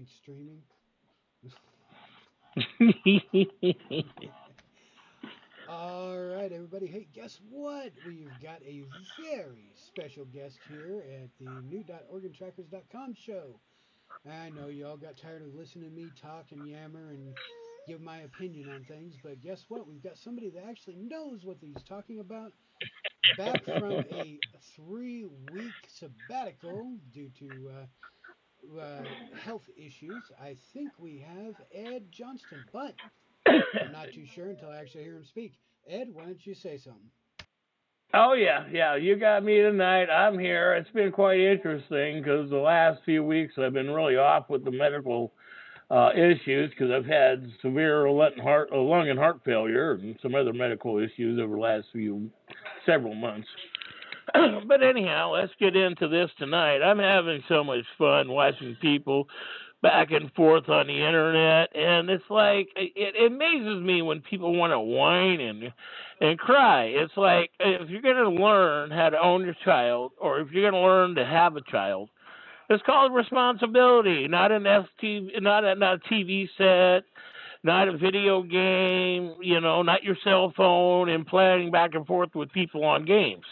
streaming. All right, everybody. Hey, guess what? We've got a very special guest here at the new.organtrackers.com show. I know you all got tired of listening to me talk and yammer and give my opinion on things, but guess what? We've got somebody that actually knows what he's talking about. Back from a 3-week sabbatical due to health issues, I think we have Ed Johnston, but I'm not too sure until I actually hear him speak. Ed, why don't you say something? Oh, yeah, you got me tonight. I'm here. It's been quite interesting because the last few weeks I've been really off with the medical issues because I've had severe lung and heart failure and some other medical issues over the last several months. But anyhow, let's get into this tonight. I'm having so much fun watching people back and forth on the internet, and it's like it amazes me when people want to whine and cry. It's like if you're going to learn how to own your child, or if you're going to learn to have a child, it's called responsibility, not not a TV set, not a video game, not your cell phone and playing back and forth with people on games.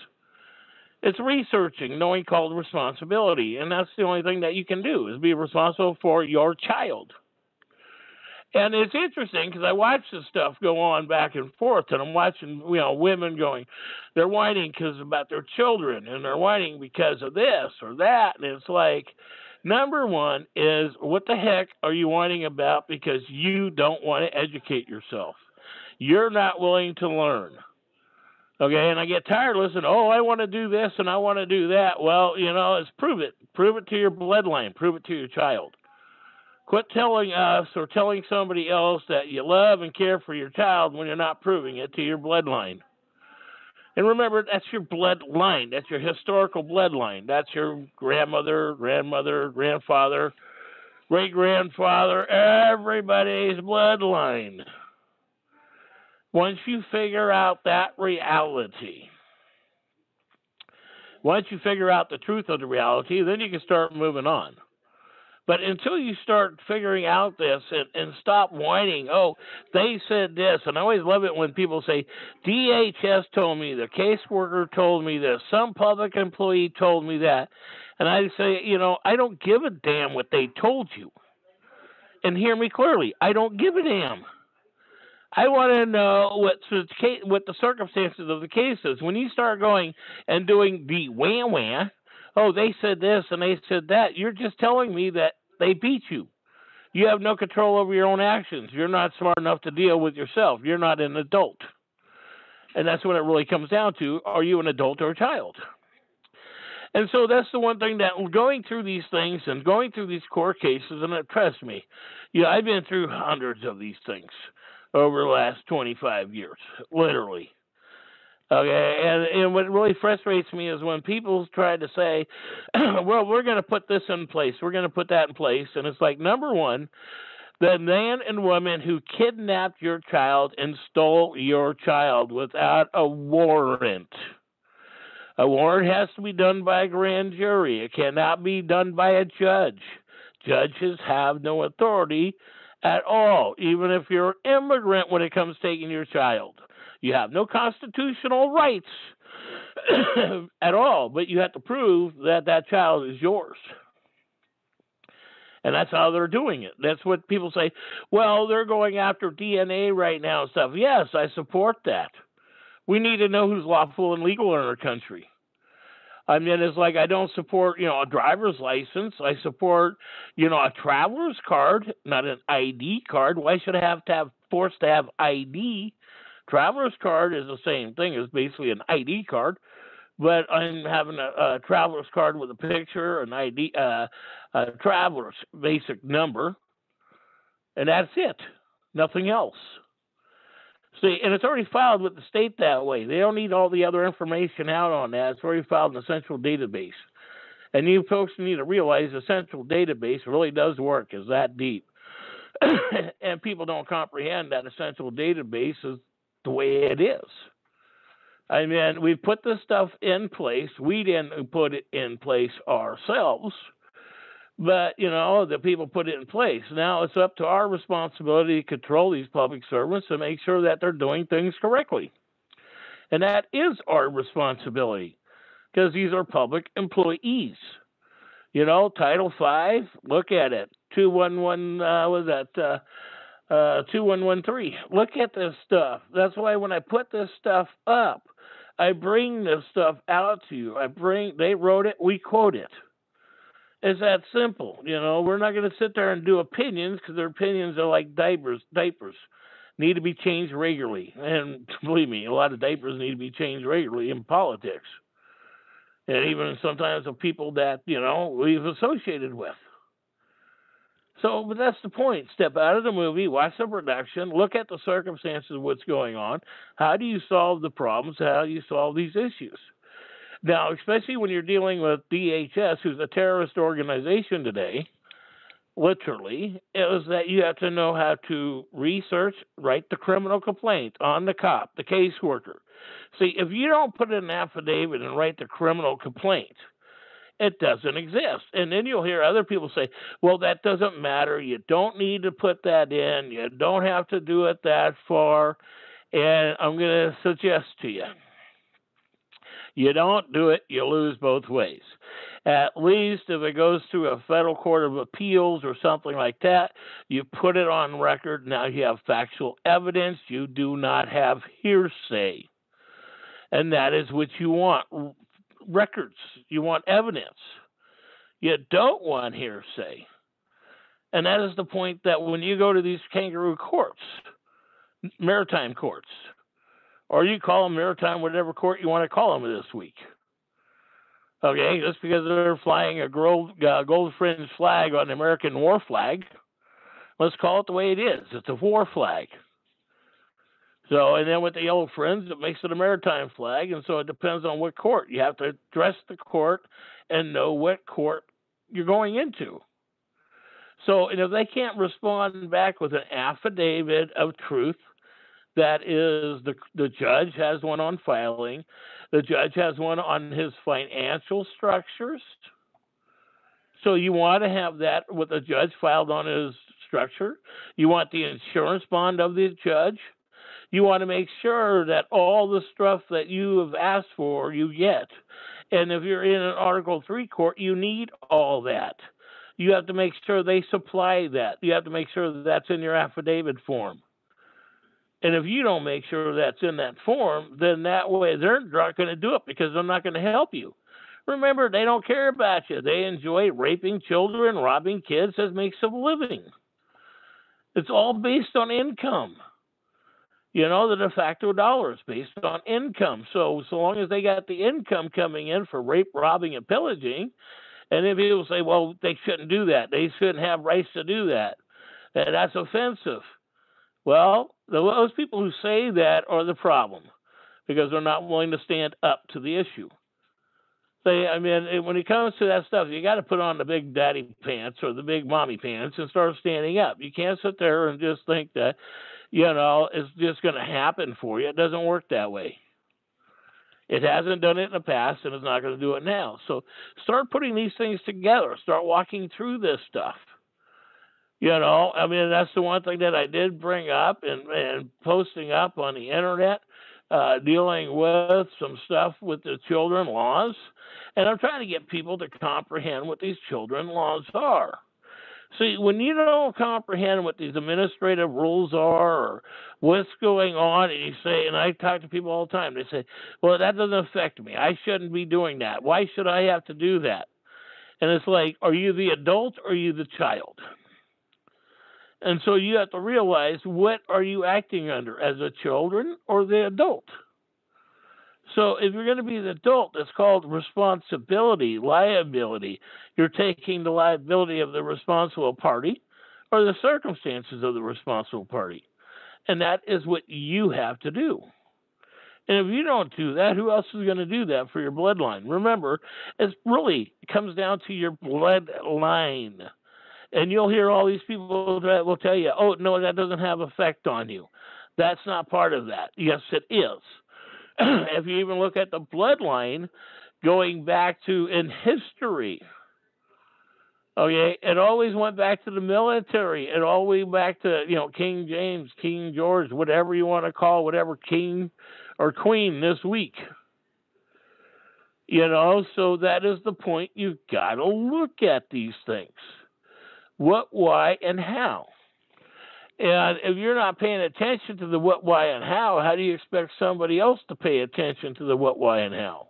It's researching, knowing called responsibility, and that's the only thing that you can do is be responsible for your child. And it's interesting because I watch this stuff go on back and forth, and I'm watching women going, they're whining about their children, and they're whining because of this or that, and it's like, number one is, what the heck are you whining about because you don't want to educate yourself? You're not willing to learn. Okay, and I get tired of listening, I want to do this and I want to do that. Well, it's prove it. Prove it to your bloodline. Prove it to your child. Quit telling us or telling somebody else that you love and care for your child when you're not proving it to your bloodline. And remember, that's your bloodline. That's your historical bloodline. That's your grandmother, grandfather, great-grandfather, everybody's bloodline. Once you figure out that reality, once you figure out the truth of the reality, then you can start moving on. But until you start figuring out this and stop whining, they said this, and I always love it when people say, DHS told me, the caseworker told me this, some public employee told me that. And I say, I don't give a damn what they told you. And hear me clearly, I don't give a damn. I want to know what the circumstances of the case is. When you start going and doing the wah-wah, they said this and they said that, you're just telling me that they beat you. You have no control over your own actions. You're not smart enough to deal with yourself. You're not an adult. And that's what it really comes down to. Are you an adult or a child? And so that's the one thing that going through these things and going through these court cases, and trust me, I've been through hundreds of these things over the last 25 years, literally. Okay, and what really frustrates me is when people try to say, well, we're going to put this in place, we're going to put that in place, and it's like, number one, the man and woman who kidnapped your child and stole your child without a warrant. A warrant has to be done by a grand jury. It cannot be done by a judge. Judges have no authority at all, even if you're an immigrant when it comes to taking your child. You have no constitutional rights at all, but you have to prove that that child is yours. And that's how they're doing it. That's what people say, well, they're going after DNA right now and stuff. Yes, I support that. We need to know who's lawful and legal in our country. I mean, it's like I don't support, a driver's license. I support, a traveler's card, not an ID card. Why should I have forced to have ID? Traveler's card is the same thing. It's basically an ID card, but I'm having a traveler's card with a picture, an ID, a traveler's basic number, and that's it. Nothing else. See, and it's already filed with the state that way. They don't need all the other information out on that. It's already filed in the central database. And you folks need to realize the central database really does work. It's that deep. And people don't comprehend that a central database is the way it is. I mean, we put this stuff in place. We didn't put it in place ourselves. But, the people put it in place. Now it's up to our responsibility to control these public servants and make sure that they're doing things correctly. And that is our responsibility because these are public employees. Title 5, look at it. 2113. Look at this stuff. That's why when I put this stuff up, I bring this stuff out to you. They wrote it, we quote it. It's that simple. We're not going to sit there and do opinions because their opinions are like diapers. Need to be changed regularly. And believe me, a lot of diapers need to be changed regularly in politics. And even sometimes of people that, we've associated with. So, but that's the point. Step out of the movie, watch the production, look at the circumstances of what's going on. How do you solve the problems? How do you solve these issues? Now, especially when you're dealing with DHS, who's a terrorist organization today, literally, is that you have to know how to research, write the criminal complaint on the cop, the caseworker. See, if you don't put in an affidavit and write the criminal complaint, it doesn't exist. And then you'll hear other people say, well, that doesn't matter. You don't need to put that in. You don't have to do it that far. And I'm going to suggest to you, you don't do it, you lose both ways. At least if it goes through a federal court of appeals or something like that, you put it on record. Now you have factual evidence. You do not have hearsay. And that is what you want. Records. You want evidence. You don't want hearsay. And that is the point that when you go to these kangaroo courts, maritime courts, or you call them maritime, whatever court you want to call them this week. Okay, just because they're flying a gold-fringed flag on the American war flag, let's call it the way it is. It's a war flag. So, and then with the yellow fringe, it makes it a maritime flag, and so it depends on what court. You have to address the court and know what court you're going into. So, and if they can't respond back with an affidavit of truth, that is, the judge has one on filing, the judge has one on his financial structures. So you want to have that with the judge filed on his structure. You want the insurance bond of the judge. You want to make sure that all the stuff that you have asked for, you get. And if you're in an Article 3 court, you need all that. You have to make sure they supply that. You have to make sure that that's in your affidavit form. And if you don't make sure that's in that form, then that way they're not going to do it because they're not going to help you. Remember, they don't care about you. They enjoy raping children, robbing kids as makes a living. It's all based on income. The de facto dollar is based on income. So long as they got the income coming in for rape, robbing, and pillaging, and then people say, well, they shouldn't do that. They shouldn't have rights to do that. And that's offensive. Well, those people who say that are the problem because they're not willing to stand up to the issue. When it comes to that stuff, you got to put on the big daddy pants or the big mommy pants and start standing up. You can't sit there and just think that, it's just going to happen for you. It doesn't work that way. It hasn't done it in the past, and it's not going to do it now. So start putting these things together. Start walking through this stuff. That's the one thing that I did bring up and posting up on the internet, dealing with some stuff with the children laws. And I'm trying to get people to comprehend what these children laws are. See, when you don't comprehend what these administrative rules are or what's going on, and you say, and I talk to people all the time, they say, well, that doesn't affect me. I shouldn't be doing that. Why should I have to do that? And it's like, are you the adult or are you the child? And so you have to realize, what are you acting under, as a children or the adult? So if you're going to be the adult, it's called responsibility, liability. You're taking the liability of the responsible party or the circumstances of the responsible party. And that is what you have to do. And if you don't do that, who else is going to do that for your bloodline? Remember, it comes down to your bloodline. And you'll hear all these people that will tell you, oh, no, that doesn't have effect on you. That's not part of that. Yes, it is. If you even look at the bloodline going back to in history, Okay, it always went back to the military. It always back to, King James, King George, whatever you want to call whatever king or queen this week. So that is the point. You've got to look at these things. What, why, and how. And if you're not paying attention to the what, why, and how do you expect somebody else to pay attention to the what, why, and how?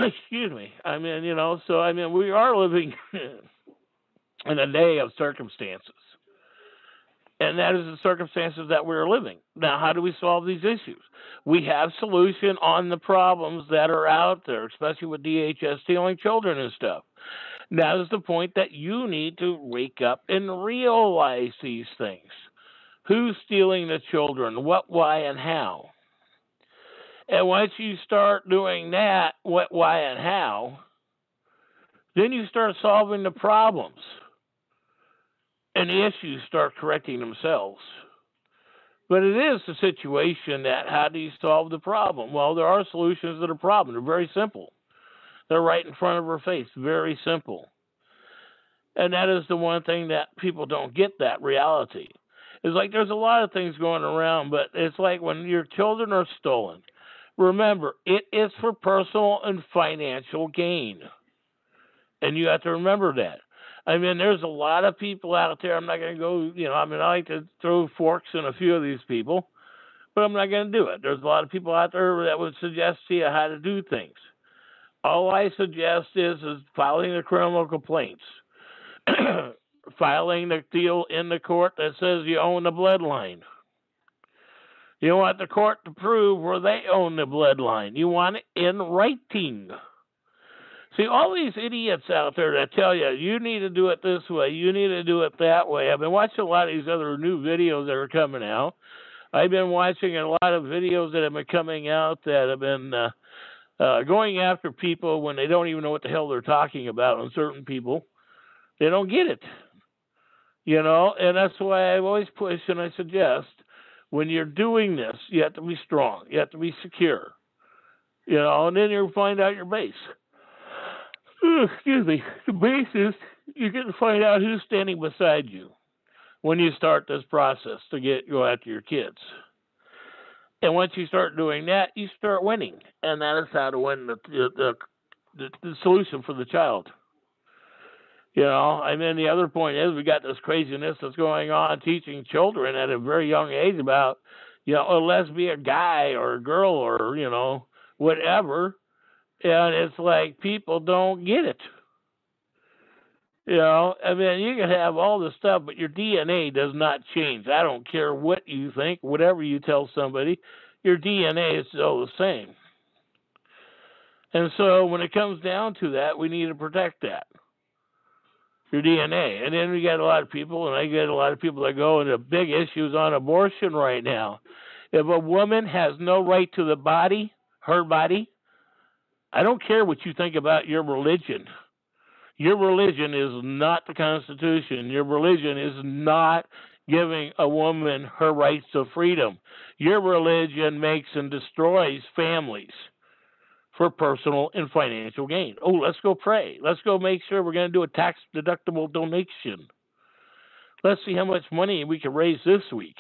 Excuse me. We are living in a day of circumstances. And that is the circumstances that we're living. Now, how do we solve these issues? We have solution on the problems that are out there, especially with DHS stealing children and stuff. Now is the point that you need to wake up and realize these things. Who's stealing the children? What, why, and how? And once you start doing that, what, why, and how, then you start solving the problems. And the issues start correcting themselves. But it is the situation that how do you solve the problem? Well, there are solutions to the problem. They're very simple. They're right in front of our face. Very simple. And that is the one thing that people don't get, that reality. It's like there's a lot of things going around, but it's like when your children are stolen. Remember, it is for personal and financial gain. And you have to remember that. There's a lot of people out there. I'm not going to go, I like to throw forks in a few of these people, but I'm not going to do it. There's a lot of people out there that would suggest to you how to do things. All I suggest is filing the criminal complaints, filing the deal in the court that says you own the bloodline. You want the court to prove where they own the bloodline. You want it in writing. See, all these idiots out there that tell you, you need to do it this way, you need to do it that way. I've been watching a lot of these other new videos that are coming out. I've been watching a lot of videos that have been coming out that have been going after people when they don't even know what the hell they're talking about, and certain people, they don't get it. And that's why I always push and I suggest, when you're doing this, you have to be strong. You have to be secure. And then you'll find out your base. Excuse me. The base is you get to find out who's standing beside you when you start this process to go after your kids. And once you start doing that, you start winning. And that is how to win the solution for the child. The other point is we got this craziness that's going on teaching children at a very young age about, let's be a guy or a girl or, whatever. And it's like people don't get it. You can have all this stuff, but your DNA does not change. I don't care what you think, whatever you tell somebody, your DNA is still the same. And so when it comes down to that, we need to protect that, your DNA. And then we got a lot of people, and I get a lot of people that go into big issues on abortion right now. If a woman has no right to the body, her body, I don't care what you think about your religion. Your religion is not the Constitution. Your religion is not giving a woman her rights to freedom. Your religion makes and destroys families for personal and financial gain. Oh, let's go pray. Let's go make sure we're going to do a tax-deductible donation. Let's see how much money we can raise this week.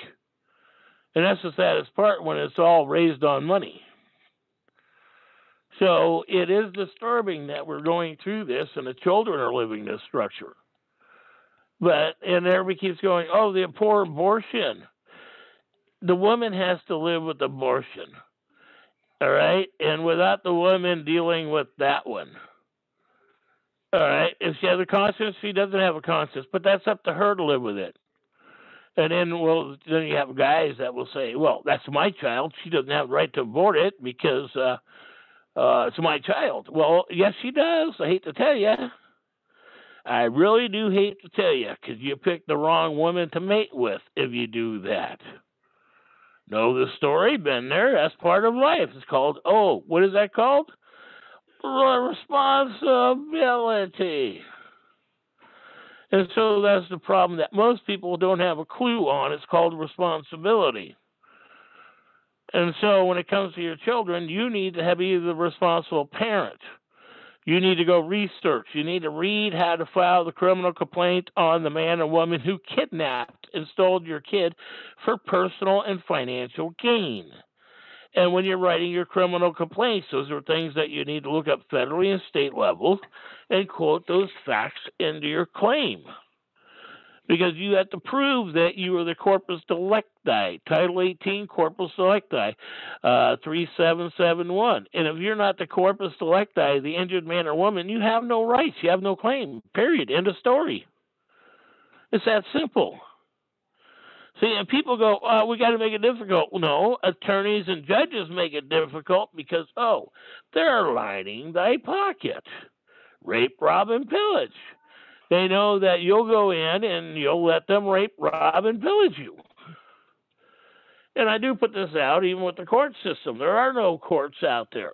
And that's the saddest part, when it's all raised on money. So it is disturbing that we're going through this and the children are living this structure. And everybody keeps going, oh, the poor abortion. The woman has to live with abortion. All right? And without the woman dealing with that one. All right? If she has a conscience, she doesn't have a conscience. But that's up to her to live with it. And then you have guys that will say, well, that's my child. She doesn't have the right to abort it because it's my child. Well, yes, she does. I hate to tell you. I really do hate to tell you, because you picked the wrong woman to mate with if you do that. Know the story? Been there. That's part of life. It's called, what is that called? Responsibility. And so that's the problem that most people don't have a clue on. It's called responsibility. And so when it comes to your children, you need to be the responsible parent. You need to go research. You need to read how to file the criminal complaint on the man or woman who kidnapped and stole your kid for personal and financial gain. And when you're writing your criminal complaints, those are things that you need to look up federally and state levels and quote those facts into your claim. Because you have to prove that you are the corpus delicti, Title 18 corpus delicti, 3771. And if you're not the corpus delicti, the injured man or woman, you have no rights. You have no claim, period. End of story. It's that simple. See, and people go, we got to make it difficult. No, attorneys and judges make it difficult because, they're lining thy pocket. Rape, rob, and pillage. They know that you'll go in and you'll let them rape, rob, and pillage you. And I do put this out even with the court system. There are no courts out there.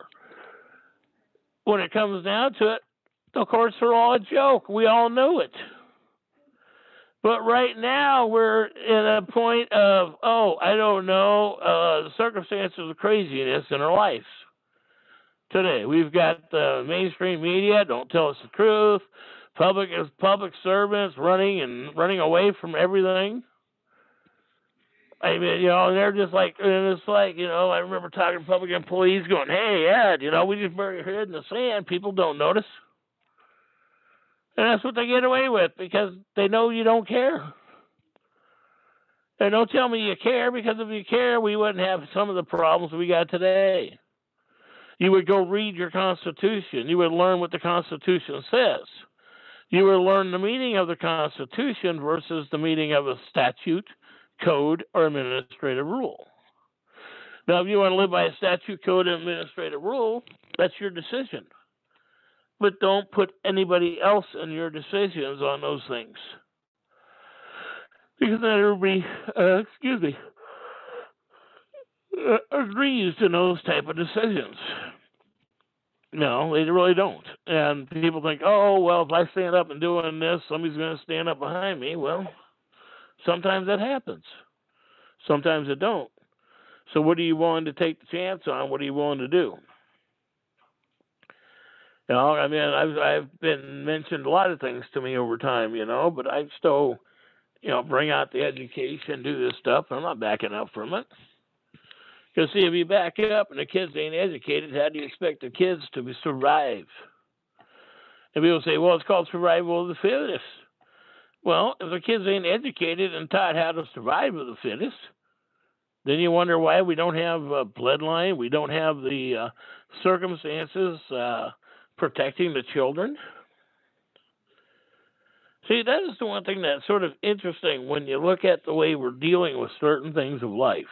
When it comes down to it, the courts are all a joke. We all know it. But right now we're at a point of, I don't know, the circumstances of craziness in our lives. Today, we've got the mainstream media, don't tell us the truth. Public servants running away from everything. I mean, and they're just like, and it's like, I remember talking to public employees going, hey, Ed, we just bury your head in the sand. People don't notice. And that's what they get away with because they know you don't care. And don't tell me you care because if you care, we wouldn't have some of the problems we got today. You would go read your Constitution. You would learn what the Constitution says. You will learn the meaning of the Constitution versus the meaning of a statute, code, or administrative rule. Now, if you want to live by a statute, code, and administrative rule, that's your decision. But don't put anybody else in your decisions on those things. Because then everybody, agrees to those type of decisions. No, they really don't. And people think, if I stand up and doing this, somebody's going to stand up behind me. Well, sometimes that happens. Sometimes it don't. So what are you willing to take the chance on? What are you willing to do? I've been mentioned a lot of things to me over time, but I still, bring out the education, do this stuff. I'm not backing up from it. Because, see, if you back up and the kids ain't educated, how do you expect the kids to survive? And people say, well, it's called survival of the fittest. Well, if the kids ain't educated and taught how to survive with the fittest, then you wonder why we don't have a bloodline, we don't have the circumstances protecting the children. See, that is the one thing that's sort of interesting when you look at the way we're dealing with certain things of life.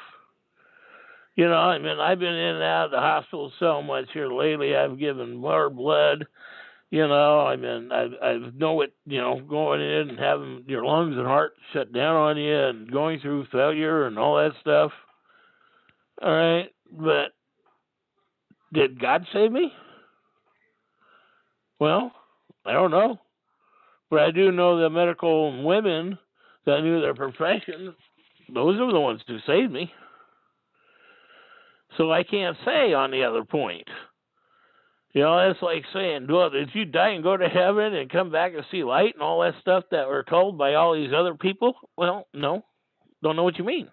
I've been in and out of the hospital so much here lately. I've given more blood. I know it, going in and having your lungs and heart shut down on you and going through failure and all that stuff. All right. But did God save me? Well, I don't know. But I do know that medical women that knew their profession, those are the ones who saved me. So I can't say on the other point. It's like saying, well, did you die and go to heaven and come back and see light and all that stuff that we're told by all these other people? Well, no. Don't know what you mean.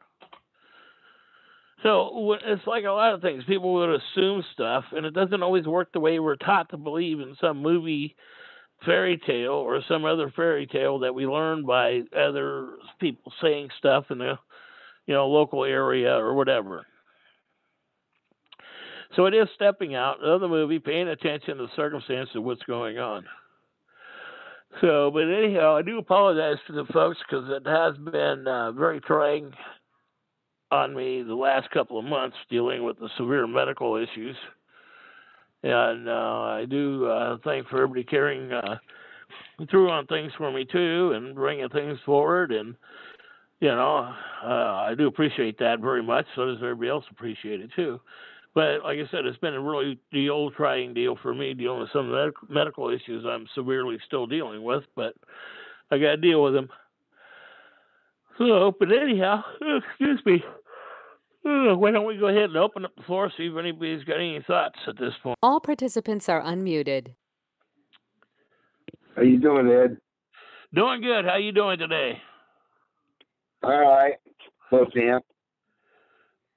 So it's like a lot of things. People would assume stuff, and it doesn't always work the way we're taught to believe in some movie fairy tale or some other fairy tale that we learn by other people saying stuff in the local area or whatever. So it is stepping out of the movie, paying attention to the circumstances of what's going on. So, but anyhow, I do apologize to the folks because it has been very trying on me the last couple of months dealing with the severe medical issues. And I do thank for everybody carrying through on things for me too and bringing things forward. And, I do appreciate that very much. So does everybody else appreciate it too. But like I said, it's been a really trying deal for me dealing with some of the medical issues I'm severely still dealing with, but I got to deal with them. So, but anyhow, excuse me. Why don't we go ahead and open up the floor, see if anybody's got any thoughts at this point. All participants are unmuted. How you doing, Ed? Doing good. How you doing today? All right. Hello, Sam.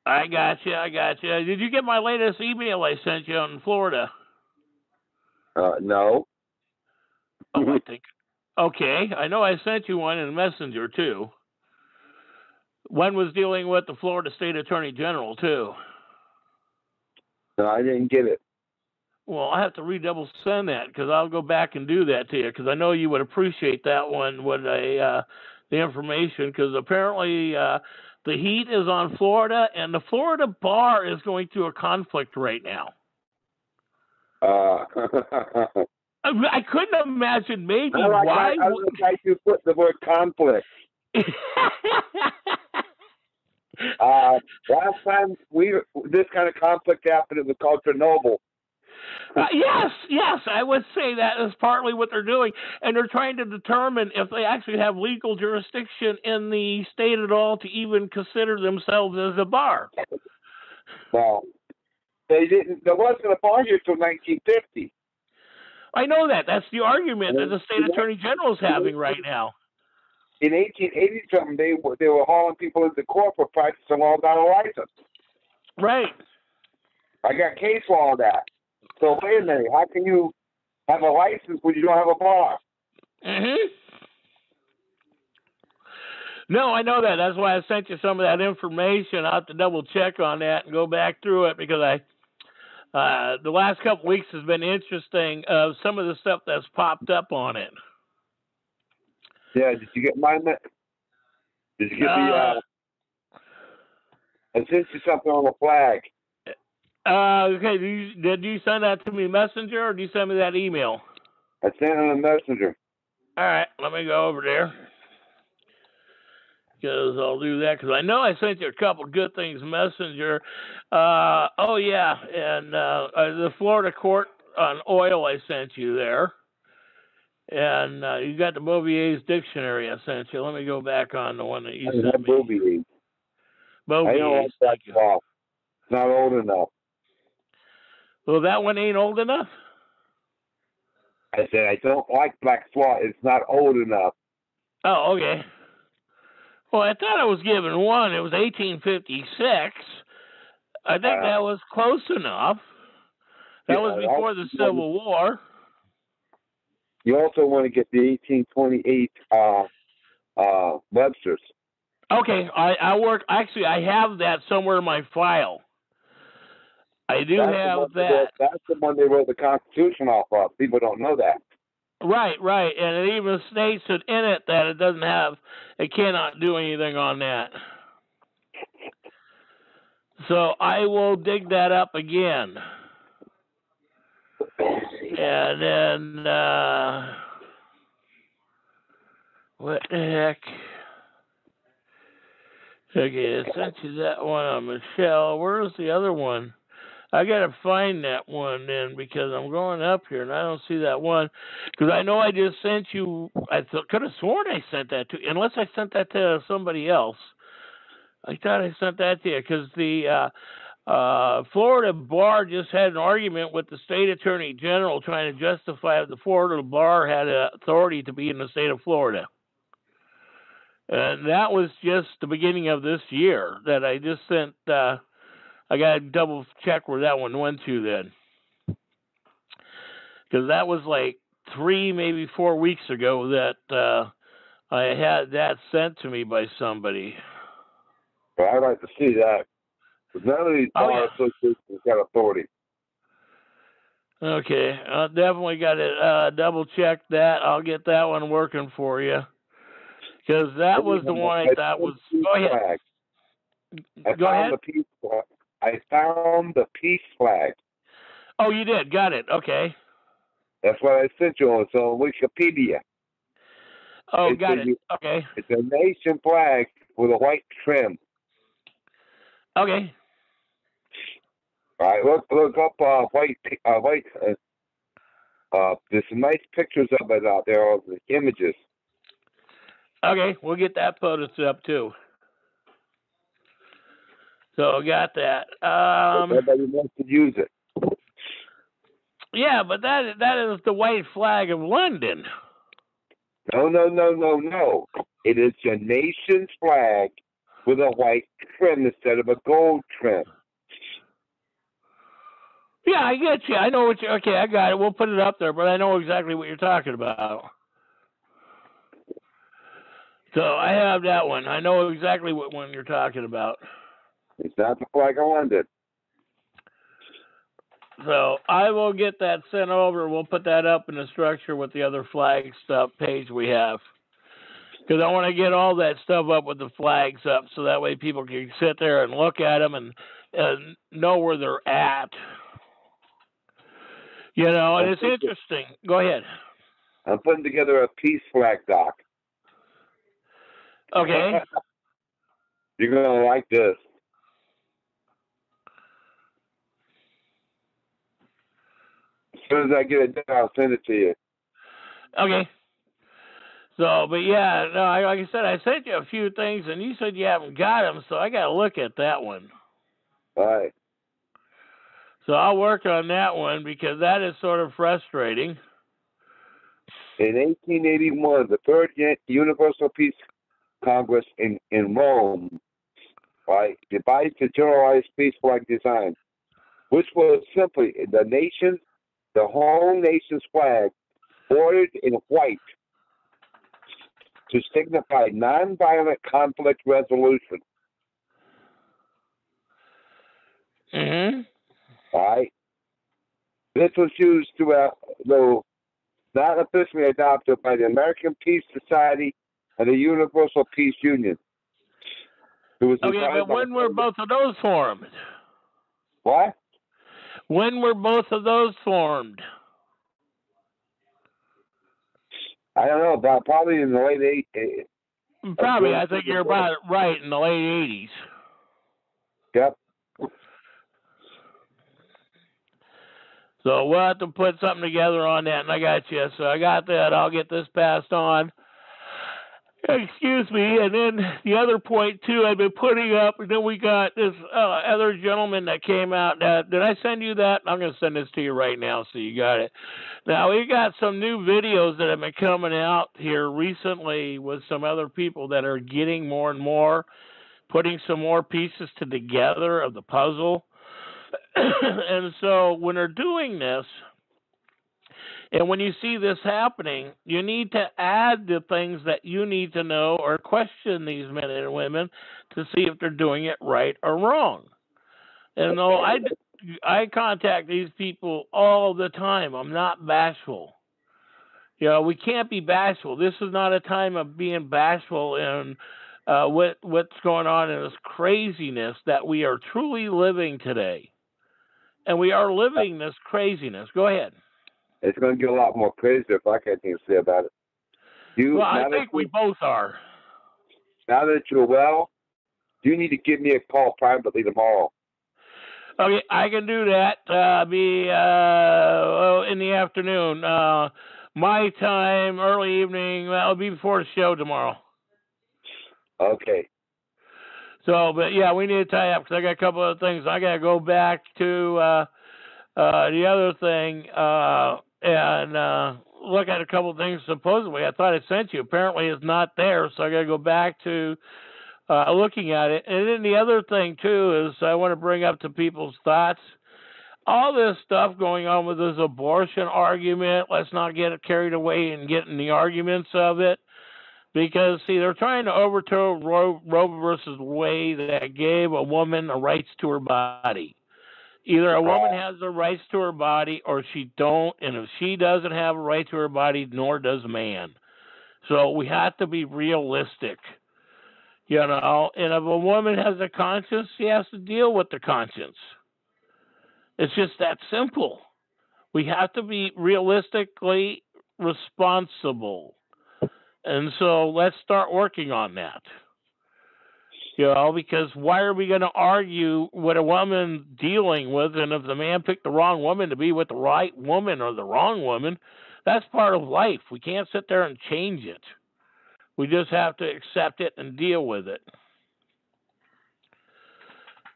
I got you. Did you get my latest email I sent you in Florida? No. Oh, I think. Okay. I know I sent you one in Messenger, too. One was dealing with the Florida State Attorney General, too. No, I didn't get it. Well, I have to redouble send that because I'll go back and do that to you because I know you would appreciate that one with the information because apparently the heat is on Florida and the Florida bar is going through a conflict right now. I couldn't imagine maybe why. I would like you put the word conflict. Last time this kind of conflict happened, it was called Chernobyl. Yes, I would say that is partly what they're doing, and they're trying to determine if they actually have legal jurisdiction in the state at all to even consider themselves as a bar. Well, they didn't. There wasn't a bar here till 1950. I know that. That's the argument that the state attorney general is having right now. In 1880 something, they were hauling people into court for practicing law without a license. Right. I got case law on that. So wait a minute, how can you have a license when you don't have a bar? No, I know that. That's why I sent you some of that information. I'll have to double check on that and go back through it because the last couple weeks has been interesting. Some of the stuff that's popped up on it. Yeah, did you get mine? Did you get I sent you something on the flag. Okay, did you send that to me Messenger or did you send me that email? I sent it on the Messenger. All right, let me go over there. Because I'll do that because I know I sent you a couple good things Messenger. Oh, yeah, and the Florida Court on Oil I sent you there. And you got the Bouvier's dictionary I sent you. Let me go back on the one that you sent me. Bouvier's. I don't like that law. It's not old enough. Well, that one ain't old enough? I said, I don't like Black's Law. It's not old enough. Oh, okay. Well, I thought I was given one. It was 1856. I think that was close enough. That was before the Civil War. You also want to get the 1828 Webster's. Okay, I have that somewhere in my file. I do have that. That's the one they wrote the Constitution off of. People don't know that. Right, and it even states it in it that it cannot do anything on that. So I will dig that up again. And then, what the heck? Okay, I sent you that one on Michelle. Where's the other one? I got to find that one then because I'm going up here and I don't see that one. Because I know I just sent you, I could have sworn I sent that to, unless I sent that to somebody else. I thought I sent that to you because the Florida Bar just had an argument with the state attorney general trying to justify that the Florida Bar had authority to be in the state of Florida. And that was just the beginning of this year that I just sent. I got to double check where that one went to then. Because that was like 3, maybe 4 weeks ago that I had that sent to me by somebody. Well, I'd like to see that. Because none of these bar associations got authority. Okay, I definitely got to double check that. I'll get that one working for you. Because that was the one I thought was... Go ahead. Go ahead. I found the peace flag. Oh, you did? Got it. Okay. That's what I sent you on. It's on Wikipedia. Oh, got it. Okay. It's a nation flag with a white trim. Okay. All right, look up white. There's some nice pictures of it out there, of the images. Okay, we'll get that photos up too. So I got that. Everybody wants to use it. Yeah, but that is the white flag of London. No. It is your nation's flag with a white trim instead of a gold trim. Yeah, I get you. I know what you. Okay, I got it. We'll put it up there, but I know exactly what you're talking about. So I have that one. I know exactly what one you're talking about. It's not the flag of London. So I will get that sent over. We'll put that up in the structure with the other flag stuff page we have. Because I want to get all that stuff up with the flags up so that way people can sit there and look at them and know where they're at. You know, and it's interesting. Go ahead. I'm putting together a peace flag, Doc. Okay. You're going to like this. As soon as I get it done, I'll send it to you. Okay. So, but yeah, no, like I said, I sent you a few things, and you said you haven't got them, so I got to look at that one. All right. So I'll work on that one because that is sort of frustrating. In 1881, the Third Universal Peace Congress in Rome, right, devised a generalized peace flag design, which was simply the whole nation's flag, bordered in white, to signify nonviolent conflict resolution. Mm-hmm. All right. This was used throughout, though not officially adopted by the American Peace Society and the Universal Peace Union. Okay, but when were both of those formed? What? When were both of those formed? I don't know, but probably in the late 80s. Probably, I think you're about right, in the late 80s. Yep. So we'll have to put something together on that, and I got you. So I got that. I'll get this passed on. Excuse me. And then the other point, too, I've been putting up, and then we got this other gentleman that came out. Did I send you that? I'm going to send this to you right now so you got it. Now, we got some new videos that have been coming out here recently with some other people that are getting more and more, putting some more pieces together of the puzzle. And so when they're doing this, and when you see this happening, you need to add the things that you need to know or question these men and women to see if they're doing it right or wrong. And though I contact these people all the time, I'm not bashful. You know, we can't be bashful. This is not a time of being bashful in what's going on in this craziness that we are truly living today. And we are living this craziness. Go ahead. It's going to get a lot more crazy if I can't think to say about it. Well, I think we both are. Now that you're well, you need to give me a call privately tomorrow. Okay, I can do that. Be in the afternoon. My time, early evening. That'll be before the show tomorrow. Okay. So, but yeah, we need to tie up because I got a couple of things. I got to go back to the other thing and look at a couple of things. Supposedly, I thought I sent you. Apparently, it's not there, so I got to go back to looking at it. And then the other thing too is I want to bring up to people's thoughts. All this stuff going on with this abortion argument. Let's not get it carried away and get in the arguments of it. Because, see, they're trying to overturn Roe versus Wade that gave a woman the rights to her body. Either a woman has the rights to her body or she don't, and if she doesn't have a right to her body, nor does a man. So we have to be realistic, you know. And if a woman has a conscience, she has to deal with the conscience. It's just that simple. We have to be realistically responsible. And so let's start working on that. You know, because why are we going to argue what a woman dealing with? And if the man picked the wrong woman to be with the right woman or the wrong woman, that's part of life. We can't sit there and change it. We just have to accept it and deal with it.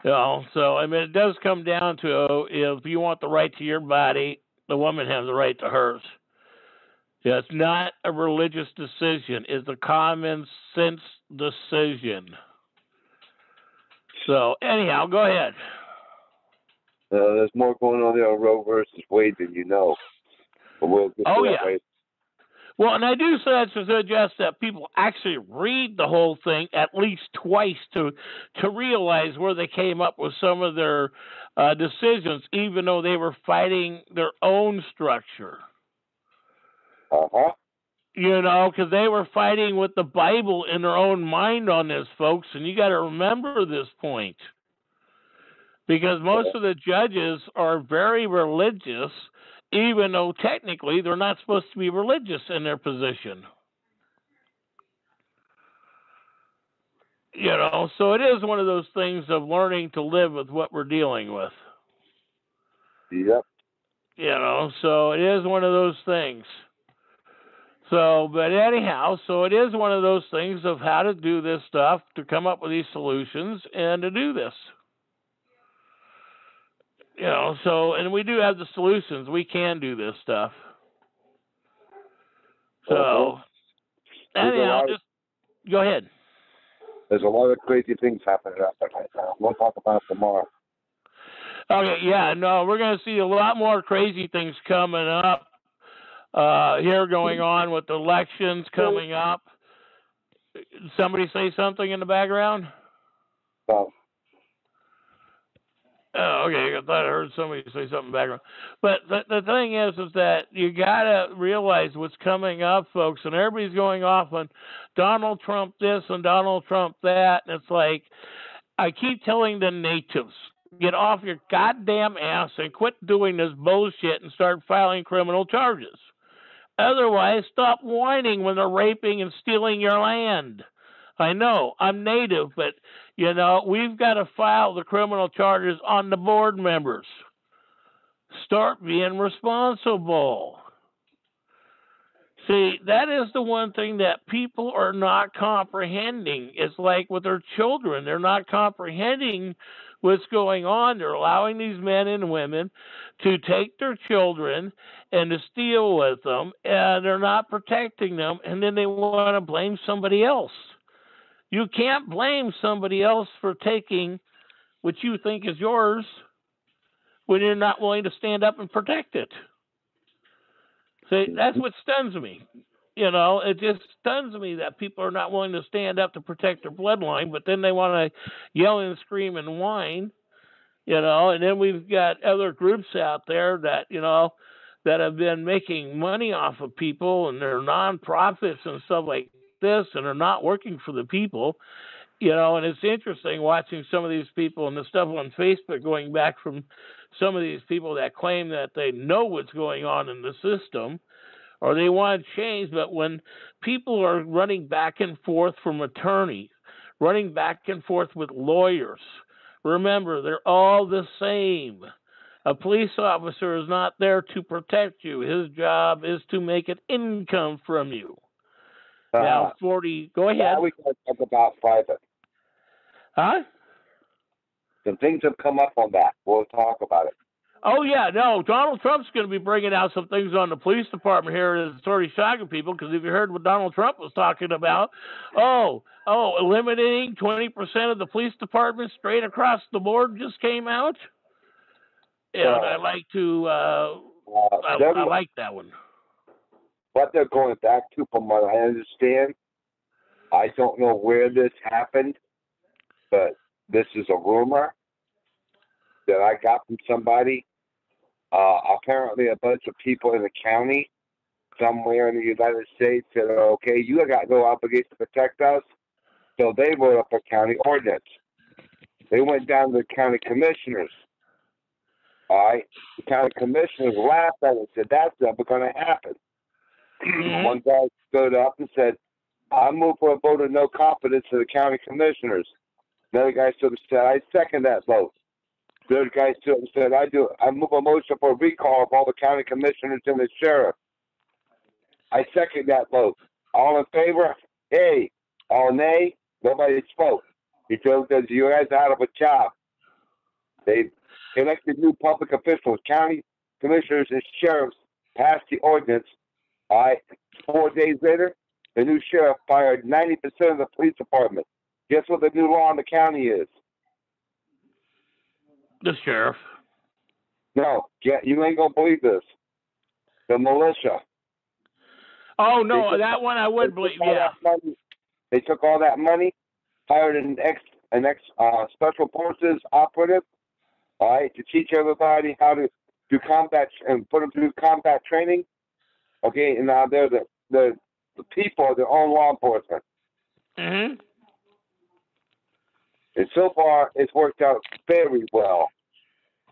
You know, so, I mean, it does come down to if you want the right to your body, the woman has the right to hers. Yeah, it's not a religious decision. It's a common sense decision. So, anyhow, go ahead. There's more going on there on Roe versus Wade than you know. But we'll get to that later. Well, and I do suggest that people actually read the whole thing at least twice to realize where they came up with some of their decisions, even though they were fighting their own structure. Uh-huh. You know, because they were fighting with the Bible in their own mind on this, folks, and you got to remember this point. Because most of the judges are very religious, even though technically they're not supposed to be religious in their position. You know, so it is one of those things of learning to live with what we're dealing with. Yep. You know, so it is one of those things. So, but anyhow, so it is one of those things of how to do this stuff, to come up with these solutions and to do this. You know, so, and we do have the solutions. We can do this stuff. So, anyhow, just go ahead. There's a lot of crazy things happening out there right now. We'll talk about it tomorrow. Okay, yeah, no, we're going to see a lot more crazy things coming up here going on with the elections coming up. Somebody say something in the background? No. Oh, okay. I thought I heard somebody say something in the background. But the thing is that you got to realize what's coming up, folks, and everybody's going off on Donald Trump this and Donald Trump that, and it's like, I keep telling the natives, get off your goddamn ass and quit doing this bullshit and start filing criminal charges. Otherwise, stop whining when they're raping and stealing your land. I know, I'm native, but, you know, we've got to file the criminal charges on the board members. Start being responsible. See, that is the one thing that people are not comprehending. It's like with their children. They're not comprehending what's going on. They're allowing these men and women to take their children and to steal with them, and they're not protecting them, and then they want to blame somebody else. You can't blame somebody else for taking what you think is yours when you're not willing to stand up and protect it. See, that's what stuns me. You know, it just stuns me that people are not willing to stand up to protect their bloodline, but then they want to yell and scream and whine, you know, and then we've got other groups out there that, you know, that have been making money off of people, and they're nonprofits and stuff like this, and they're not working for the people, you know. And it's interesting watching some of these people and the stuff on Facebook going back from some of these people that claim that they know what's going on in the system or they want to change. But when people are running back and forth from attorneys, running back and forth with lawyers, remember, they're all the same. A police officer is not there to protect you. His job is to make an income from you. Now, 40, go ahead. Now we can talk about private. Huh? Some things have come up on that. We'll talk about it. Oh, yeah, no, Donald Trump's going to be bringing out some things on the police department here. It's already shocking people, because if you heard what Donald Trump was talking about, eliminating 20% of the police department straight across the board just came out. Yeah, and I like to, I like that one. What they're going back to, from what I understand, I don't know where this happened, but this is a rumor that I got from somebody. Apparently a bunch of people in the county somewhere in the United States said, okay, you got no obligation to protect us. So they wrote up a county ordinance. They went down to the county commissioners. All right? The county commissioners laughed at it and said, that's never going to happen. Mm-hmm. One guy stood up and said, I move for a vote of no confidence to the county commissioners. Another guy stood up and said, I second that vote. The other guy stood up and said, I move a motion for a recall of all the county commissioners and the sheriff. I second that vote. All in favor? Hey. All nay? Nobody spoke. He told us, you guys are out of a job. They elected new public officials, county commissioners and sheriffs passed the ordinance All right. 4 days later, the new sheriff fired 90% of the police department. Guess what the new law in the county is? The sheriff. No, you ain't gonna believe this. The militia. Oh no, that one I would believe. Yeah. They took all that money, hired an ex special forces operative, all right, to teach everybody how to do combat and put them through combat training. Okay, and now they're the people are their own law enforcement. Mm-hmm. And so far, it's worked out very well.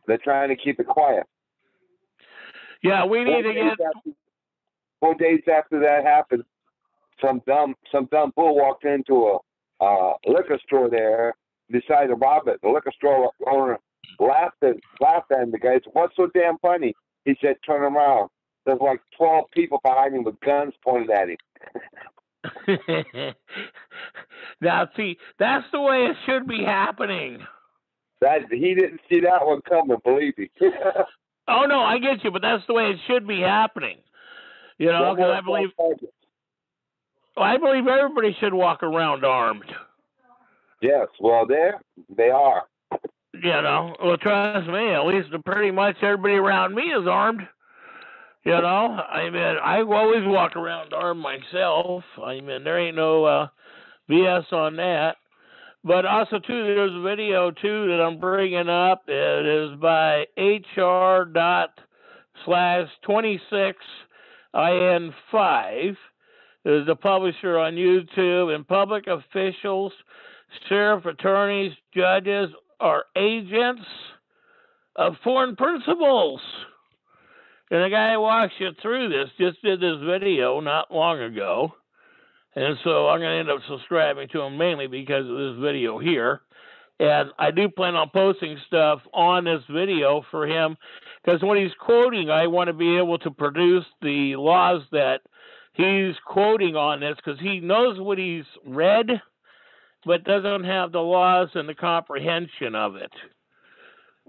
They're trying to keep it quiet. Yeah, we need to get. 4 days after that happened, some dumb fool walked into a liquor store there, decided to rob it. The liquor store owner laughed at the guy. He said, "What's so damn funny?" He said, "Turn around. There's like 12 people behind him with guns pointed at him." Now, see, that's the way it should be happening. He didn't see that one coming, believe me. Oh no, I get you, but that's the way it should be happening. You know, because I believe everybody should walk around armed. Yes, well, they are. You know, well, trust me, at least pretty much everybody around me is armed. You know, I mean, I always walk around armed myself. I mean, there ain't no BS on that. But also, too, there's a video, too, that I'm bringing up. It is by HR./26IN5. It is the publisher on YouTube, and public officials, sheriff, attorneys, judges, are agents of foreign principals. And the guy who walks you through this just did this video not long ago. And so I'm going to end up subscribing to him mainly because of this video here. And I do plan on posting stuff on this video for him because when he's quoting, I want to be able to produce the laws that he's quoting on this because he knows what he's read, but doesn't have the laws and the comprehension of it.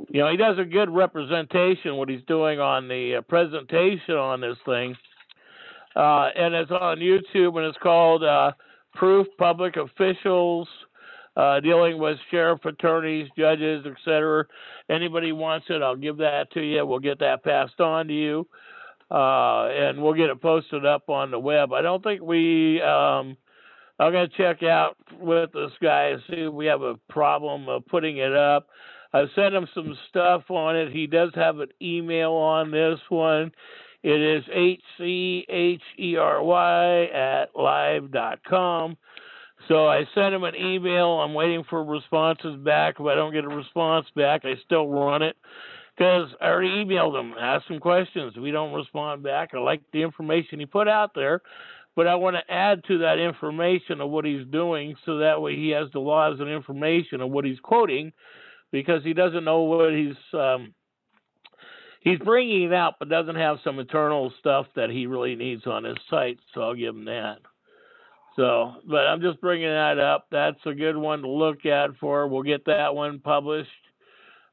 You know, he does a good representation what he's doing on the presentation on this thing. And it's on YouTube, and it's called Proof Public Officials Dealing with Sheriff, Attorneys, Judges, etc. Anybody wants it, I'll give that to you. We'll get that passed on to you, and we'll get it posted up on the web. I don't think I'm going to check out with this guy and see if we have a problem of putting it up. I've sent him some stuff on it. He does have an email on this one. It is hchery@live.com. So I sent him an email. I'm waiting for responses back. If I don't get a response back, I still run it because I already emailed him, asked him questions. If he don't respond back, I like the information he put out there, but I want to add to that information of what he's doing so that way he has the laws and information of what he's quoting because he doesn't know what he's bringing it out, but doesn't have some internal stuff that he really needs on his site, so I'll give him that. So, but I'm just bringing that up. That's a good one to look at for. We'll get that one published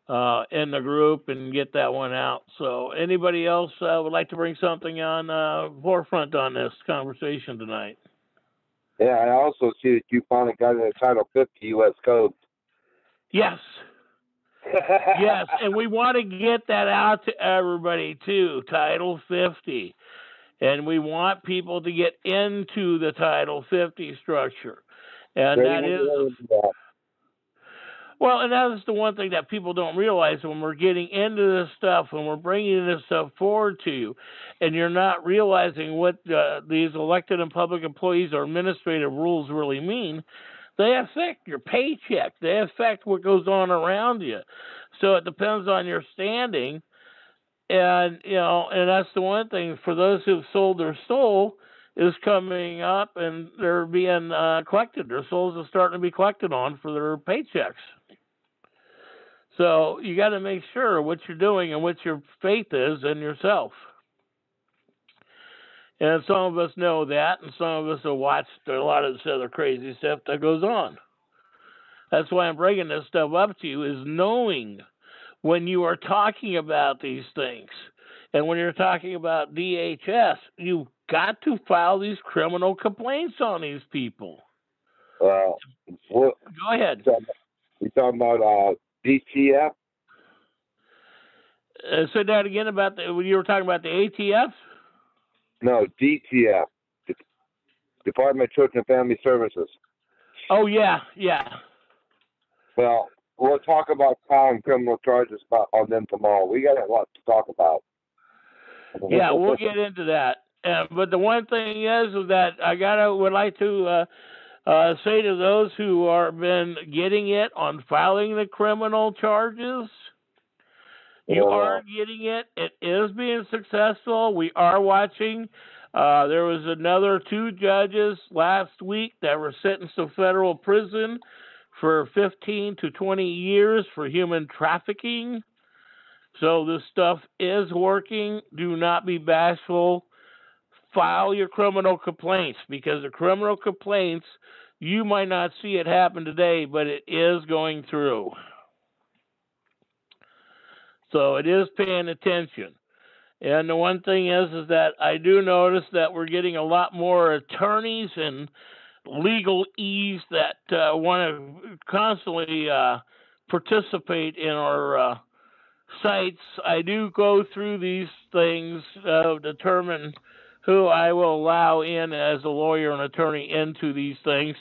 in the group and get that one out. So, anybody else would like to bring something on forefront on this conversation tonight? Yeah, I also see that you finally got a Title 50 U.S. Code. Yes. Yes, and we want to get that out to everybody too, Title 50. And we want people to get into the Title 50 structure. And that is... Well, and that is the one thing that people don't realize when we're getting into this stuff, when we're bringing this stuff forward to you, and you're not realizing what these elected and public employees or administrative rules really mean. They affect your paycheck. They affect what goes on around you. So it depends on your standing. And, you know, and that's the one thing for those who've sold their soul is coming up and they're being collected. Their souls are starting to be collected on for their paychecks. So you got to make sure what you're doing and what your faith is in yourself. And some of us know that, and some of us have watched a lot of this other crazy stuff that goes on. That's why I'm bringing this stuff up to you, is knowing when you are talking about these things. And when you're talking about DHS, you got to file these criminal complaints on these people. Well, Go ahead. You talking about DTF? Say that again about when you were talking about the ATF? No, DTF, Department of Children and Family Services. Oh, yeah. Well, we'll talk about filing criminal charges on them tomorrow. We got a lot to talk about. Yeah, we'll get into that. But the one thing is that I would like to say to those who are been getting it on filing the criminal charges, you are getting it. It is being successful. We are watching. There was another 2 judges last week that were sentenced to federal prison for 15 to 20 years for human trafficking. So this stuff is working. Do not be bashful. File your criminal complaints, because the criminal complaints, you might not see it happen today, but it is going through. So it is paying attention. And the one thing is that I do notice that we're getting a lot more attorneys and legalese that want to constantly participate in our sites. I do go through these things, determine who I will allow in as a lawyer and attorney into these things.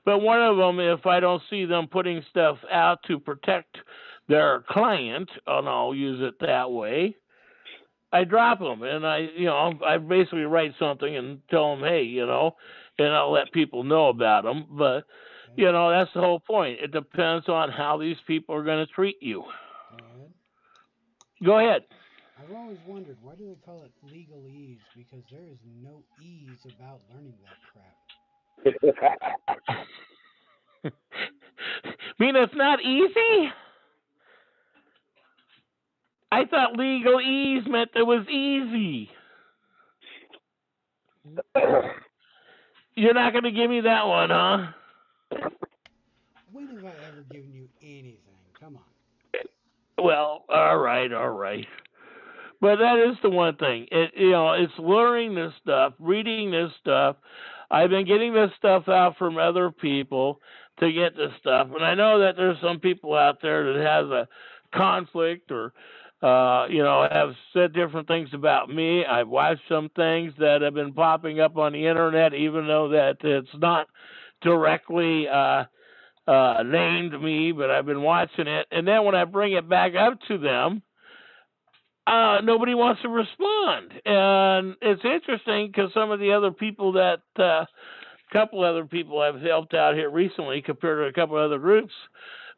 But one of them, if I don't see them putting stuff out to protect their client, and I'll use it that way, I drop them, and I basically write something and tell them, hey, and I'll let people know about them. But, that's the whole point. It depends on how these people are going to treat you. Go ahead. I've always wondered, why do they call it legalese? Because there is no ease about learning that crap. Mean it's not easy? I thought legalese meant it was easy. You're not going to give me that one, huh? When have I ever given you anything? Come on. Well, all right. But that is the one thing. It's learning this stuff, reading this stuff. I've been getting this stuff out from other people to get this stuff. And I know that there's some people out there that has a conflict or, have said different things about me. I've watched some things that have been popping up on the internet, even though that it's not directly named me, but I've been watching it. And then when I bring it back up to them, nobody wants to respond. And it's interesting because some of the other people couple other people I've helped out here recently compared to a couple other groups,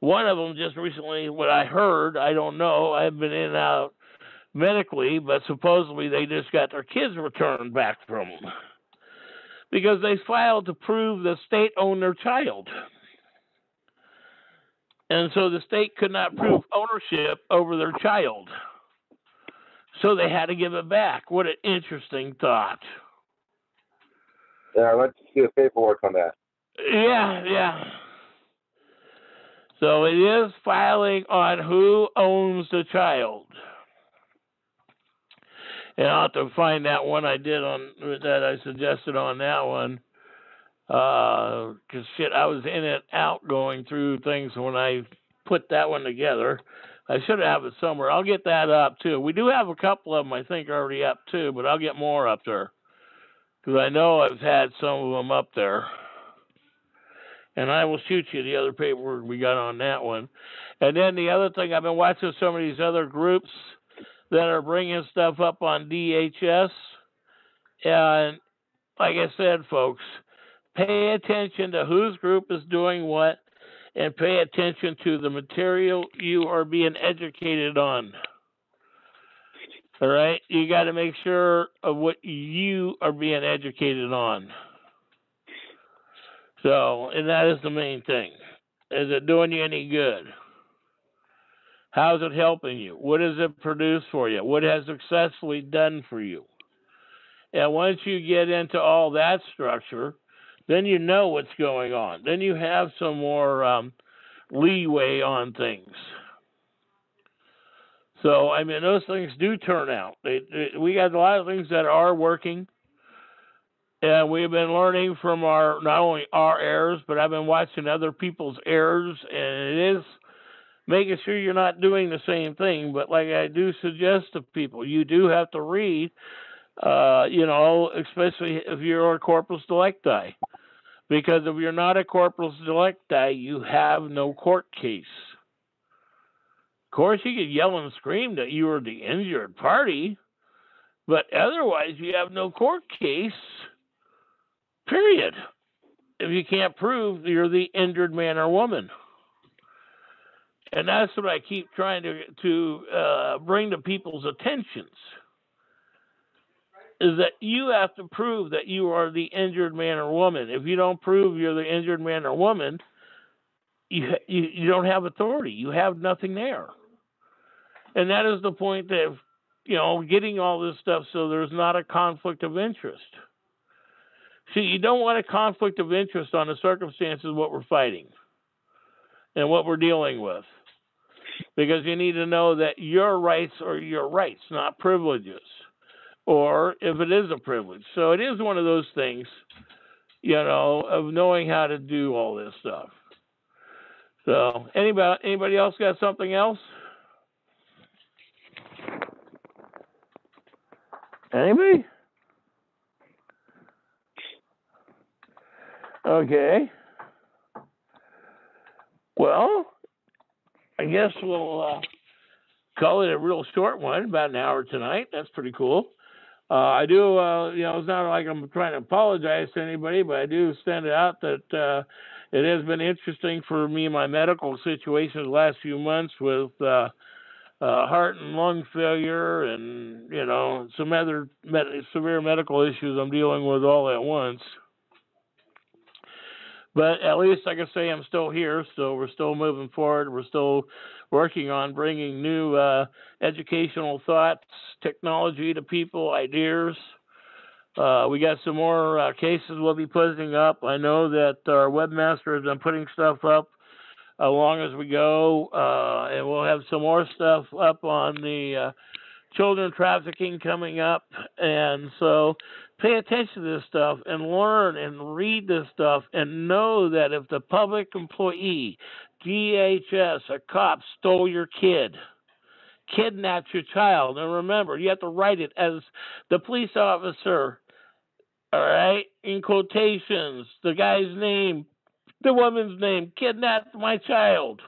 one of them just recently, what I heard, I don't know, I've been in and out medically, but supposedly they just got their kids returned back from them because they filed to prove the state owned their child. And so the state could not prove ownership over their child. So they had to give it back. What an interesting thought. Yeah, let's see the paperwork on that. Yeah. So it is filing on who owns the child. And I'll have to find that one I did on that I suggested on that one. Because I was in and out going through things when I put that one together. I should have it somewhere. I'll get that up too. We do have a couple of them, I think, already up too, but I'll get more up there because I know I've had some of them up there. And I will shoot you the other paperwork we got on that one. And then the other thing, I've been watching some of these other groups that are bringing stuff up on DHS. And like I said, folks, pay attention to whose group is doing what, and pay attention to the material you are being educated on. All right? You got to make sure of what you are being educated on. So, and that is the main thing. Is it doing you any good? How's it helping you? What does it produce for you? What has successfully done for you? And once you get into all that structure, then you know what's going on. Then you have some more leeway on things. So, I mean, those things do turn out. We got a lot of things that are working. And we've been learning from not only our errors, but I've been watching other people's errors, and it is making sure you're not doing the same thing. But like I do suggest to people, you do have to read, especially if you're a corpus delicti. Because if you're not a corpus delicti, you have no court case. Of course, you could yell and scream that you were the injured party, but otherwise you have no court case, period. If you can't prove you're the injured man or woman. And that's what I keep trying to bring to people's attentions, is that you have to prove that you are the injured man or woman. If you don't prove you're the injured man or woman, you don't have authority. You have nothing there. And that is the point of, getting all this stuff so there's not a conflict of interest. See, you don't want a conflict of interest on the circumstances of what we're fighting and what we're dealing with. Because you need to know that your rights are your rights, not privileges. Or if it is a privilege. So it is one of those things, of knowing how to do all this stuff. So anybody else got something else? Anybody? Okay. Well, I guess we'll call it a real short one, about an hour tonight. That's pretty cool. I do, it's not like I'm trying to apologize to anybody, but I do send it out that it has been interesting for me, my medical situation the last few months with heart and lung failure and, some other severe medical issues I'm dealing with all at once. But at least I can say I'm still here, so we're still moving forward. We're still working on bringing new educational thoughts, technology to people, ideas. We got some more cases we'll be putting up. I know that our webmaster has been putting stuff up along as we go, and we'll have some more stuff up on the children trafficking coming up. And so pay attention to this stuff and learn and read this stuff and know that if the public employee, DHS, a cop stole your kid, kidnapped your child, and remember, you have to write it as the police officer, all right, in quotations, the guy's name, the woman's name, kidnapped my child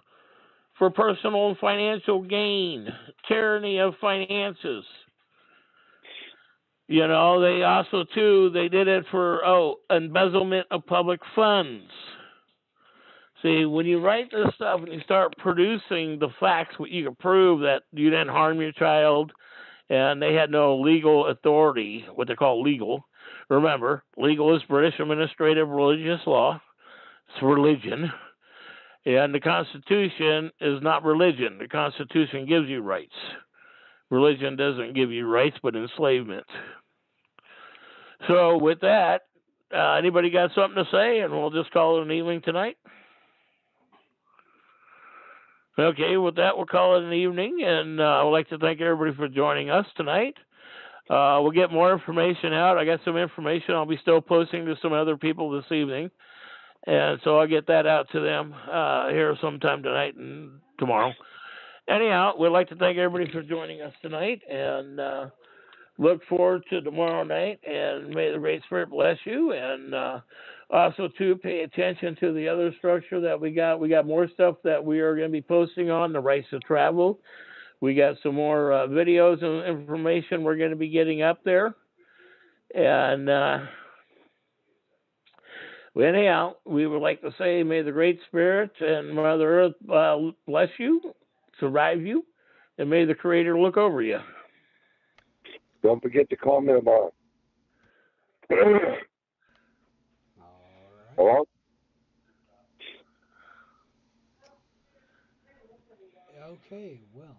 for personal and financial gain, tyranny of finances. They also, too, they did it for, embezzlement of public funds. See, when you write this stuff and you start producing the facts, what you can prove that you didn't harm your child and they had no legal authority, what they call legal. Remember, legal is British administrative religious law. It's religion. And the Constitution is not religion. The Constitution gives you rights. Religion doesn't give you rights, but enslavement. So with that, anybody got something to say? And we'll just call it an evening tonight. Okay, with that, we'll call it an evening. And I would like to thank everybody for joining us tonight. We'll get more information out. I got some information I'll be still posting to some other people this evening. And so I'll get that out to them here sometime tonight and tomorrow. Anyhow, we'd like to thank everybody for joining us tonight and look forward to tomorrow night. And may the Great Spirit bless you. And also, too, pay attention to the other structure that we got. We got more stuff that we are going to be posting on, the rights to travel. We got some more videos and information we're going to be getting up there. And anyhow, we would like to say, may the Great Spirit and Mother Earth bless you, survive you, and may the Creator look over you. Don't forget to call me tomorrow. All right. Hello? Okay, well,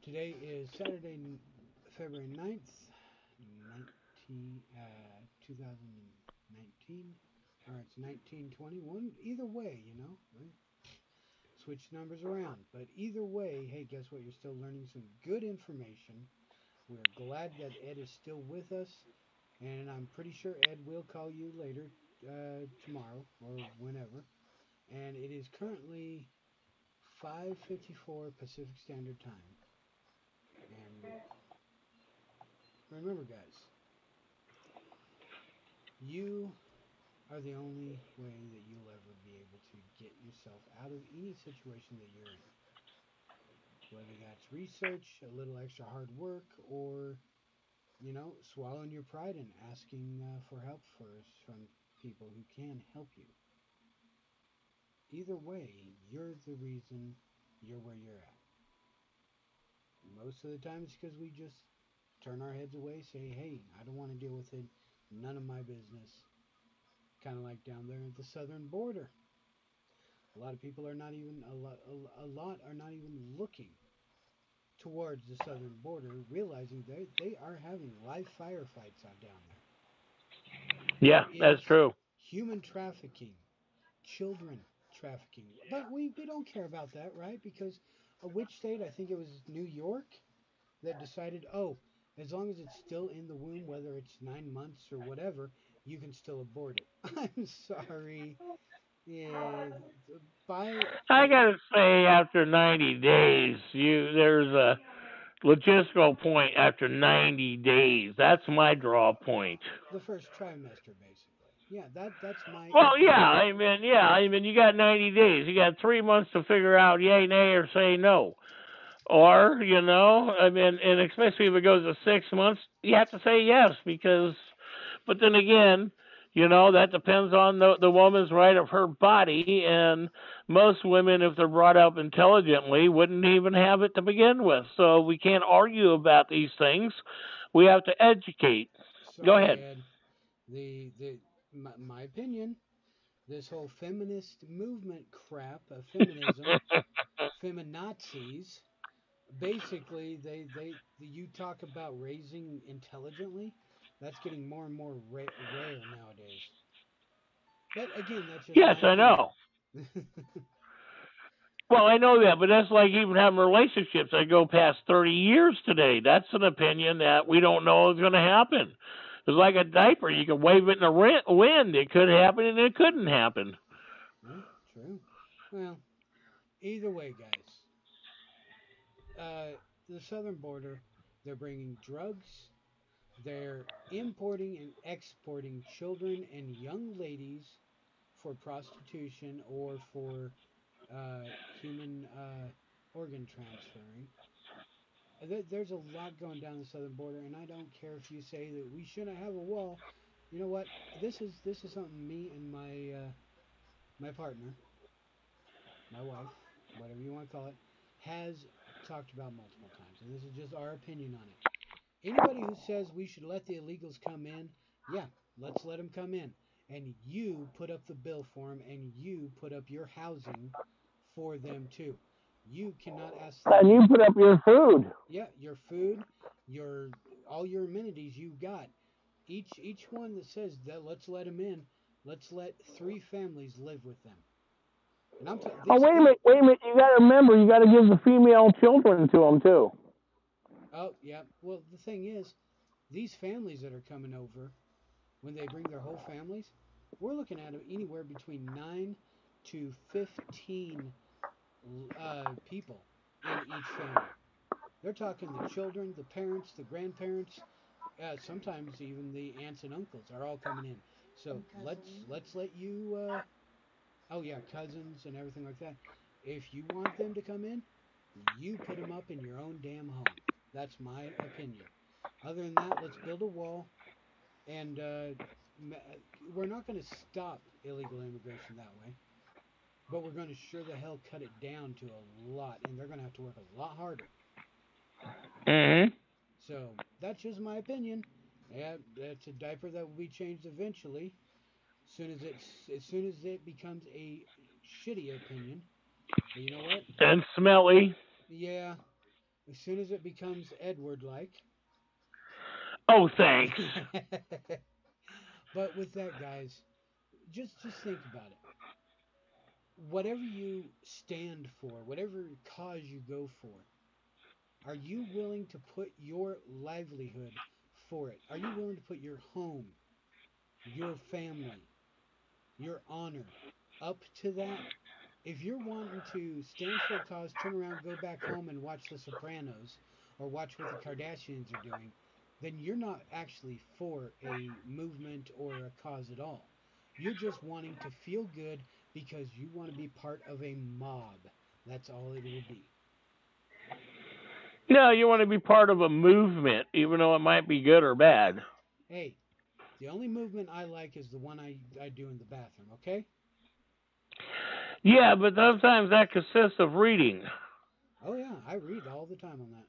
today is Saturday, February 9th, 2019, or it's 1921. Either way, right? Switch numbers around. But either way, hey, guess what? You're still learning some good information. We're glad that Ed is still with us. and I'm pretty sure Ed will call you later tomorrow or whenever. And it is currently 5:54 Pacific Standard Time. And remember, guys, you are the only way that you'll ever be able to get yourself out of any situation that you're in. Whether that's research, a little extra hard work, or, swallowing your pride and asking for help first from people who can help you. Either way, you're the reason you're where you're at. Most of the time, it's because we just turn our heads away, say, hey, I don't want to deal with it, none of my business. Kind of like down there at the southern border. A lot of people are not even, a lot are not even looking towards the southern border, realizing they are having live firefights out down there. Yeah, There is that's true. human trafficking, children trafficking. But we don't care about that, right? Because which state, I think it was New York, that decided, oh, as long as it's still in the womb, whether it's 9 months or whatever, you can still abort it. I'm sorry. Yeah, by I gotta say, after 90 days, there's a logistical point after 90 days. That's my draw point. the first trimester, basically. Yeah, that's my Well, opinion. I mean, you got 90 days. You got 3 months to figure out yay, nay, or say no. Or, I mean, and especially if it goes to 6 months, you have to say yes because, but then again, that depends on the woman's right of her body. And most women, if they're brought up intelligently, wouldn't even have it to begin with. So we can't argue about these things. We have to educate. Go Sorry, ahead. Ed. My opinion, this whole feminist movement crap, feminism, feminazis, basically you talk about raising intelligently, that's getting more and more rare nowadays. But again, that's just Yes, my I opinion. know. Well, I know that, but that's like even having relationships that go past 30 years today. That's an opinion that we don't know is going to happen. It's like a diaper. You can wave it in the wind. It could happen and it couldn't happen. Yeah, true. Well, either way, guys, the southern border, they're bringing drugs, they're importing and exporting children and young ladies for prostitution or for human organ transferring. There's a lot going down the southern border, and I don't care if you say that we shouldn't have a wall. You know what? This is something me and my partner, my wife, whatever you want to call it, has talked about multiple times, and this is just our opinion on it. Anybody who says we should let the illegals come in, yeah, let's let them come in. And you put up the bill for them, and you put up your housing for them too. You cannot ask And them, you put up your food. yeah, your food, your all your amenities you got. Each one that says that let's let them in, let's let three families live with them. And Oh, these wait a three. minute, wait a minute. You got to remember, you got to give the female children to them too. Oh yeah. Well, the thing is, these families that are coming over, when they bring their whole families, we're looking at anywhere between 9 to 15 people in each family. They're talking the children, the parents, the grandparents, sometimes even the aunts and uncles are all coming in. So let's let you. Oh yeah, cousins and everything like that. If you want them to come in, you put them up in your own damn home. That's my opinion. Other than that, let's build a wall and we're not going to stop illegal immigration that way, but we're going to sure the hell cut it down to a lot, and they're going to have to work a lot harder. Mm-hmm. So that's just my opinion. Yeah, it's a diaper that will be changed eventually. As soon as it becomes a shitty opinion, but you know what? And smelly. Yeah, as soon as it becomes Edward like. Oh, thanks. But with that, guys, just think about it. Whatever you stand for, whatever cause you go for, are you willing to put your livelihood for it? Are you willing to put your home, your family, your honor up to that? If you're wanting to stand for a cause, turn around, go back home and watch The Sopranos or watch what the Kardashians are doing, then you're not actually for a movement or a cause at all. You're just wanting to feel good because you want to be part of a mob. That's all it will be. No, you want to be part of a movement, even though it might be good or bad. Hey, the only movement I like is the one I do in the bathroom, okay? Yeah, but sometimes that consists of reading. Oh, yeah, I read all the time on that.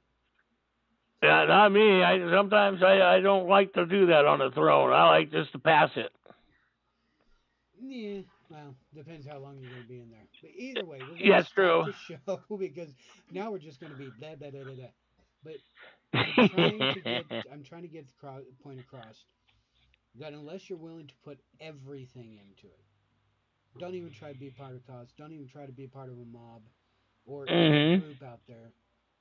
Yeah, not me. Sometimes I don't like to do that on a throne. I like just to pass it. Yeah, well, depends how long you're going to be in there. But either way, we're going to Yes, start true. the show because now we're just going to be blah, blah, blah, blah, blah. But I'm trying to get the point across that unless you're willing to put everything into it, don't even try to be a part of a cause. Don't even try to be a part of a mob or any group out there.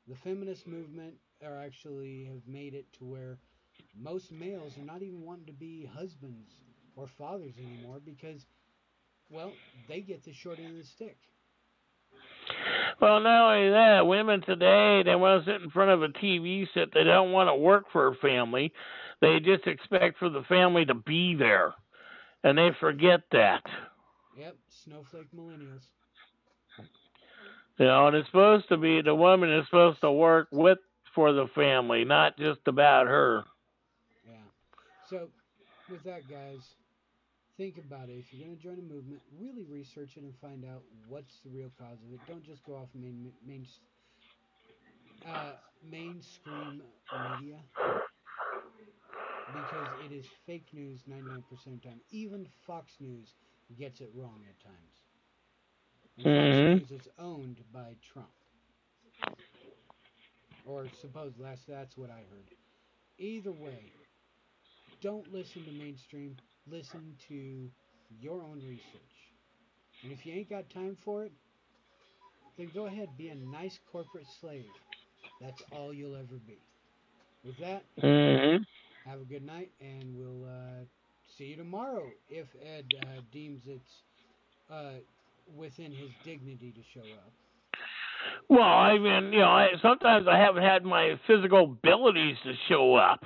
The feminist movement are actually have made it to where most males are not even wanting to be husbands or fathers anymore because, well, they get the short end of the stick. Well, not only that, women today, they want to sit in front of a TV set. They don't want to work for a family. They just expect for the family to be there. And they forget that. Yep, snowflake millennials. You know, and it's supposed to be the woman is supposed to work for the family, not just about her. Yeah. So, with that, guys, think about it. If you're going to join a movement, really research it and find out what's the real cause of it. Don't just go off mainstream media because it is fake news 99% of the time. Even Fox News gets it wrong at times. And Fox News is owned by Trump. Or supposed that's what I heard. Either way, don't listen to mainstream. Listen to your own research. And if you ain't got time for it, then go ahead, be a nice corporate slave. That's all you'll ever be. With that, have a good night, and we'll see you tomorrow if Ed deems it's within his dignity to show up. Well, I mean, you know, sometimes I haven't had my physical abilities to show up.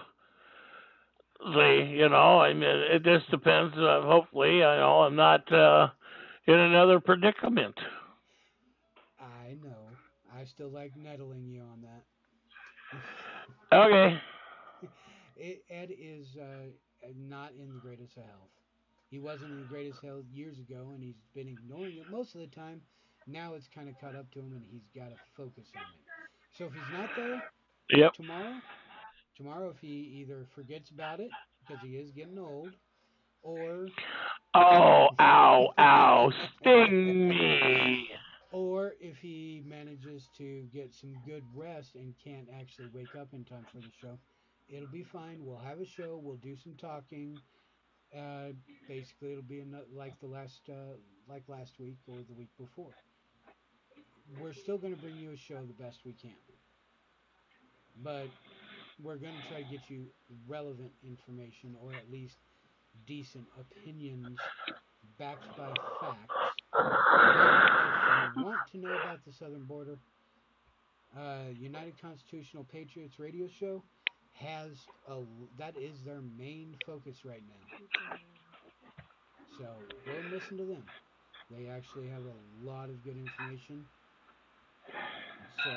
See, you know, I mean, it just depends. Hopefully, you know, I'm not in another predicament. I know. I still like nettling you on that. Okay. Ed is not in the greatest of health. He wasn't in the greatest health years ago, and he's been ignoring it most of the time. Now it's kind of caught up to him, and he's got to focus on it. So if he's not there tomorrow, if he either forgets about it because he is getting old, or ow, sting me. Or if he manages to get some good rest and can't actually wake up in time for the show, it'll be fine. We'll have a show. We'll do some talking. Basically, it'll be like last week or the week before. We're still going to bring you a show the best we can, but we're going to try to get you relevant information or at least decent opinions backed by facts. And if you want to know about the southern border, United Constitutional Patriots radio show that is their main focus right now. So go and listen to them. They actually have a lot of good information. So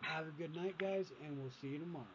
have a good night, guys, and we'll see you tomorrow.